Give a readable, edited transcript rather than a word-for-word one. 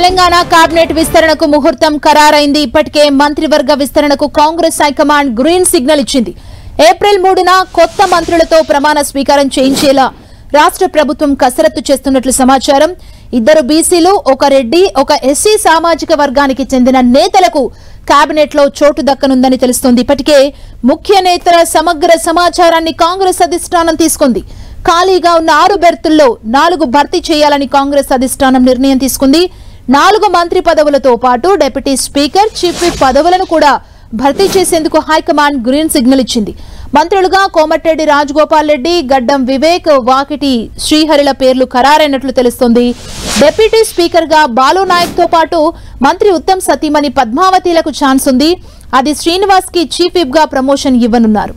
Telangana cabinet విస్తరణకు ముహూర్తం ఖరారైంది. ఇప్పటికే మంత్రివర్గ విస్తరణకు కాంగ్రెస్ హైకమాండ్ గ్రీన్ సిగ్నల్ ఇచ్చింది. ఏప్రిల్ 3న కొత్త మంత్రులతో ప్రమాణ స్వీకారం చేయించేలా రాష్ట్ర ప్రభుత్వం కసరత్తు చేస్తున్నట్లు సమాచారం. 2 బీసీలు, 1 రెడ్డి, 1 ఎస్సీ సామాజిక వర్గానికి చెందిన నేతలకు కేబినెట్ లో చోటు దక్కనుందని తెలుస్తోంది. ఇప్పటికే ముఖ్య నేతల సమగ్ర సమాచారాన్ని కాంగ్రెస్ అధిష్టానం తీసుకుంది. ఖాళీగా ఉన్న 6 బెర్తుల్లో 4 భర్తీ చేయాలని కాంగ్రెస్ అధిష్టానం నిర్ణయం తీసుకుంది. 4 మంత్రి పదవులతో పాటు డిప్యూటీ స్పీకర్, చీఫ్ విప్ పదవులను కూడా భర్తీ చేసేందుకు హైకమాండ్ గ్రీన్ సిగ్నల్ ఇచ్చింది. మంత్రులుగా కోమటిరెడ్డి రాజగోపాల్ రెడ్డి, గడ్డం వివేక్, వాకిటి శ్రీహరిల పేర్లు ఖరారైనట్లు తెలుస్తోంది. డిప్యూటీ స్పీకర్ గా బాలు నాయక్ తో పాటు మంత్రి ఉత్తమ్ సతీమణి పద్మావతిలకు ఛాన్స్ ఉంది. అది శ్రీనివాస్ కి చీఫ్ విప్ గా ప్రమోషన్ ఇవ్వనున్నారు.